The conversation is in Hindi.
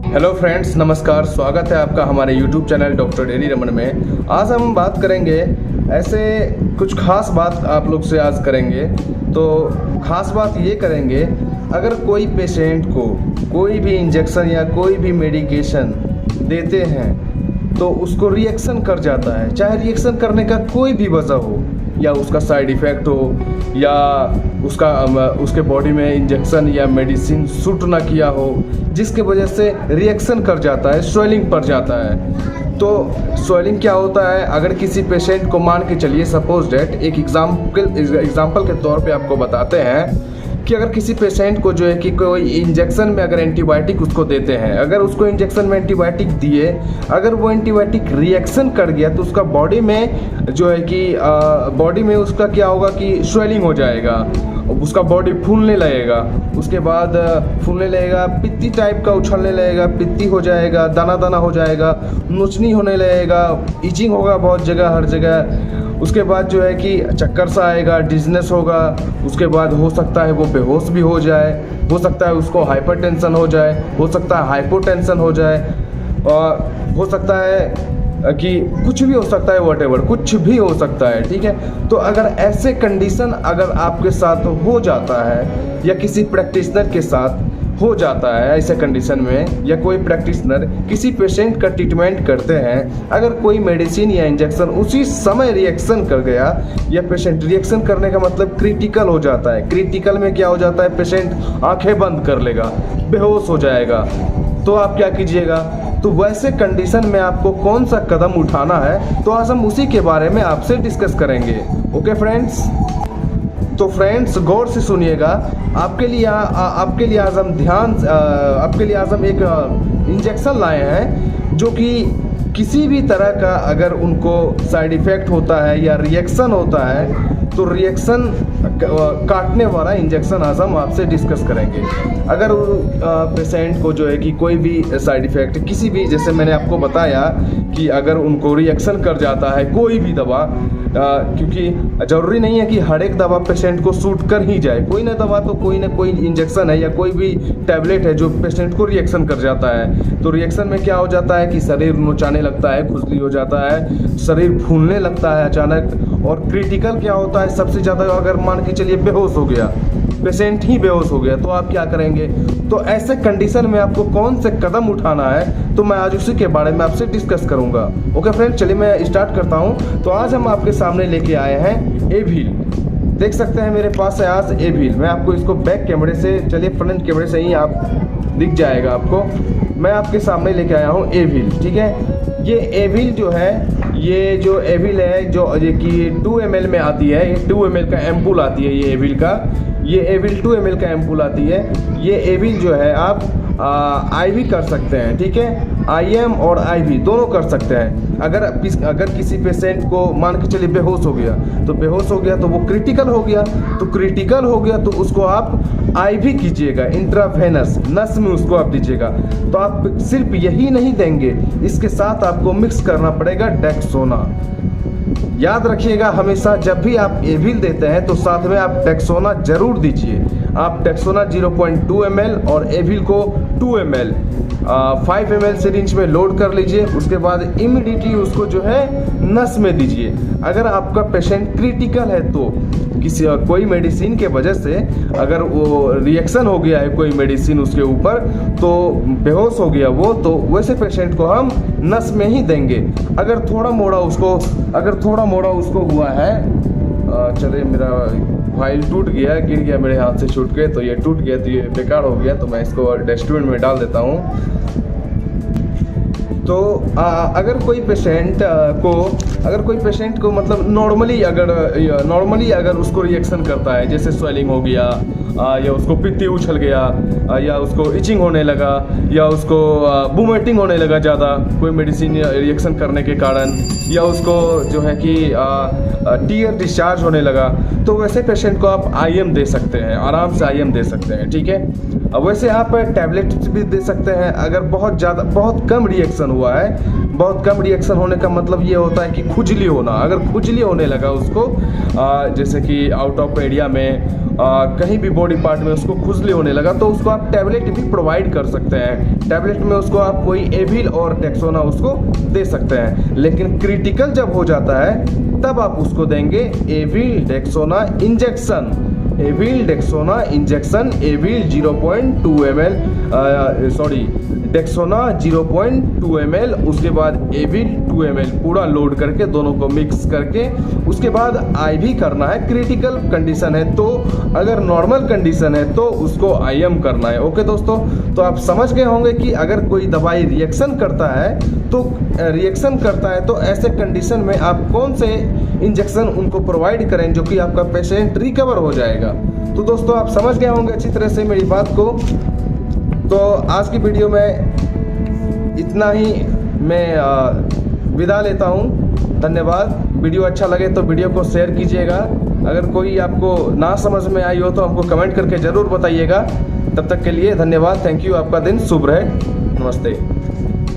हेलो फ्रेंड्स, नमस्कार। स्वागत है आपका हमारे YouTube channel doctor dairy Raman में। आज हम बात करेंगे ऐसे कुछ खास बात आप लोग से आज करेंगे। तो खास बात ये करेंगे, अगर कोई पेशेंट को कोई भी इंजेक्शन या कोई भी मेडिकेशन देते हैं तो उसको रिएक्शन कर जाता है, चाहे रिएक्शन करने का कोई भी वजह हो, या उसका साइड इफ़ेक्ट हो, या उसके बॉडी में इंजेक्शन या मेडिसिन सूट ना किया हो, जिसके वजह से रिएक्शन कर जाता है, स्वेलिंग पड़ जाता है। तो स्वेलिंग क्या होता है, अगर किसी पेशेंट को मान के चलिए, सपोज डेट एक एग्जाम्पल के तौर पे आपको बताते हैं कि अगर किसी पेशेंट को जो है कि कोई इंजेक्शन में अगर एंटीबायोटिक उसको देते हैं, अगर उसको इंजेक्शन में एंटीबायोटिक दिए, अगर वो एंटीबायोटिक रिएक्शन कर गया तो उसका बॉडी में जो है कि बॉडी में उसका क्या होगा कि स्वेलिंग हो जाएगा, उसका बॉडी फूलने लगेगा, उसके बाद फूलने लगेगा, पित्ती टाइप का उछलने लगेगा, पित्ती हो जाएगा, दाना दाना हो जाएगा, नोचनी होने लगेगा, इचिंग होगा बहुत जगह, हर जगह। उसके बाद जो है कि चक्कर सा आएगा, डिजनेस होगा, उसके बाद हो सकता है वो बेहोश भी हो जाए, हो सकता है उसको हाइपरटेंशन हो जाए, हो सकता है हाइपोटेंशन हो जाए, और हो सकता है कि कुछ भी हो सकता है, व्हाटएवर कुछ भी हो सकता है। ठीक है, तो अगर ऐसे कंडीशन अगर आपके साथ हो जाता है या किसी प्रैक्टिशनर के साथ हो जाता है, ऐसे कंडीशन में या कोई प्रैक्टिशनर किसी पेशेंट का ट्रीटमेंट करते हैं, अगर कोई मेडिसिन या इंजेक्शन उसी समय रिएक्शन कर गया, या पेशेंट रिएक्शन करने का मतलब क्रिटिकल हो जाता है, क्रिटिकल में क्या हो जाता है, पेशेंट आंखें बंद कर लेगा, बेहोश हो जाएगा, तो आप क्या कीजिएगा। तो वैसे कंडीशन में आपको कौन सा कदम उठाना है, तो आज हम उसी के बारे में आपसे डिस्कस करेंगे। ओके फ्रेंड्स, तो फ्रेंड्स गौर से सुनिएगा। आपके लिए आज हम एक इंजेक्शन लाए हैं जो कि किसी भी तरह का अगर उनको साइड इफ़ेक्ट होता है या रिएक्शन होता है, तो रिएक्शन काटने वाला इंजेक्शन आज हम आपसे डिस्कस करेंगे। अगर पेशेंट को जो है कि कोई भी साइड इफ़ेक्ट किसी भी, जैसे मैंने आपको बताया कि अगर उनको रिएक्शन कर जाता है कोई भी दवा, क्योंकि ज़रूरी नहीं है कि हर एक दवा पेशेंट को सूट कर ही जाए, कोई ना दवा तो कोई ना कोई इंजेक्शन है या कोई भी टैबलेट है जो पेशेंट को रिएक्शन कर जाता है। तो रिएक्शन में क्या हो जाता है कि शरीर नोचाने लगता है, खुजली हो जाता है, शरीर फूलने लगता है अचानक, और क्रिटिकल क्या होता है, सबसे ज़्यादा अगर मान के चलिए बेहोश हो गया, पेशेंट ही बेहोश हो गया, तो आप क्या करेंगे। तो ऐसे कंडीशन में आपको कौन से कदम उठाना है, तो मैं आज उसी के बारे में आपसे डिस्कस करूंगा। ओके फ्रेंड, चलिए मैं स्टार्ट करता हूं। तो आज हम आपके सामने लेके आए हैं एविल। देख सकते हैं मेरे पास है आज एविल। मैं आपको इसको बैक कैमरे से, चलिए फ्रंट कैमरे से ही आप दिख जाएगा आपको। मैं आपके सामने लेके आया हूँ एविल। ठीक है, ये एविल जो है, ये जो एविल है जो ये कि 2 ml में आती है, ये 2 ml का एम्पूल आती है, ये एविल का, ये एविल 2 ml का एम्पूल आती है। ये एविल जो है आप IV कर सकते हैं। ठीक है, IM और IV दोनों कर सकते हैं। अगर किसी पेशेंट को मान के चलिए बेहोश हो गया, तो वो क्रिटिकल हो गया, तो उसको आप IV कीजिएगा, इंट्रावेनस नस में उसको आप दीजिएगा। तो आप सिर्फ यही नहीं देंगे, इसके साथ आपको मिक्स करना पड़ेगा डेक्सोना। याद रखिएगा, हमेशा जब भी आप एविल देते हैं तो साथ में आप डेक्सोना जरूर दीजिए। आप डेक्सोना 0.2 ml और एविल को 2 ml 5 ml सिरिंज में लोड कर लीजिए। उसके बाद इमीडिएटली उसको जो है नस में दीजिए। अगर आपका पेशेंट क्रिटिकल है तो कोई मेडिसिन के वजह से अगर वो रिएक्शन हो गया है कोई मेडिसिन उसके ऊपर, तो बेहोश हो गया वो, तो वैसे पेशेंट को हम नस में ही देंगे। अगर थोड़ा मोड़ा उसको हुआ है, चलिए मेरा फाइल टूट गया, गिर गया मेरे हाथ से छूट के, तो ये टूट गया, तो ये बेकार हो गया, तो मैं इसको डस्टबिन में डाल देता हूँ। तो अगर कोई पेशेंट को मतलब नॉर्मली अगर उसको रिएक्शन करता है, जैसे स्वेलिंग हो गया, या उसको पित्ती उछल गया, या उसको इचिंग होने लगा, या उसको वोमिटिंग होने लगा ज़्यादा कोई मेडिसिन रिएक्शन करने के कारण, या उसको जो है कि टीयर डिस्चार्ज होने लगा, तो वैसे पेशेंट को आप IM दे सकते हैं, आराम से IM दे सकते हैं। ठीक है, अब वैसे आप टैबलेट भी दे सकते हैं। अगर बहुत कम रिएक्शन हुआ है, बहुत कम रिएक्शन होने का मतलब ये होता है कि खुजली होना, अगर खुजली होने लगा उसको, जैसे कि आउट ऑफ एरिया में कहीं भी बॉडी पार्ट में उसको खुजली होने लगा तो उसको आप टैबलेट भी प्रोवाइड कर सकते हैं। टैबलेट में उसको आप कोई एविल और डेक्सोना उसको दे सकते हैं। लेकिन क्रिटिकल जब हो जाता है तब आप उसको देंगे Avil Dexona injection. Avil Dexona injection, Avil 0.2 ml, Dexona 0.2 ml, उसके बाद एविल 2 ml, पूरा लोड करके दोनों को मिक्स करके उसके बाद IV करना है। क्रिटिकल कंडीशन है तो, अगर नॉर्मल कंडीशन है तो उसको IM करना है। ओके दोस्तों, तो आप समझ गए होंगे कि अगर कोई दवाई रिएक्शन करता है तो ऐसे कंडीशन में आप कौन से इंजेक्शन उनको प्रोवाइड करें जो कि आपका पेशेंट रिकवर हो जाएगा। तो दोस्तों आप समझ गए होंगे अच्छी तरह से मेरी बात को। तो आज की वीडियो में इतना ही मैं विदा लेता हूँ। धन्यवाद। वीडियो अच्छा लगे तो वीडियो को शेयर कीजिएगा। अगर कोई आपको ना समझ में आई हो तो हमको कमेंट करके ज़रूर बताइएगा। तब तक के लिए धन्यवाद। Thank you. आपका दिन शुभ रहे। नमस्ते।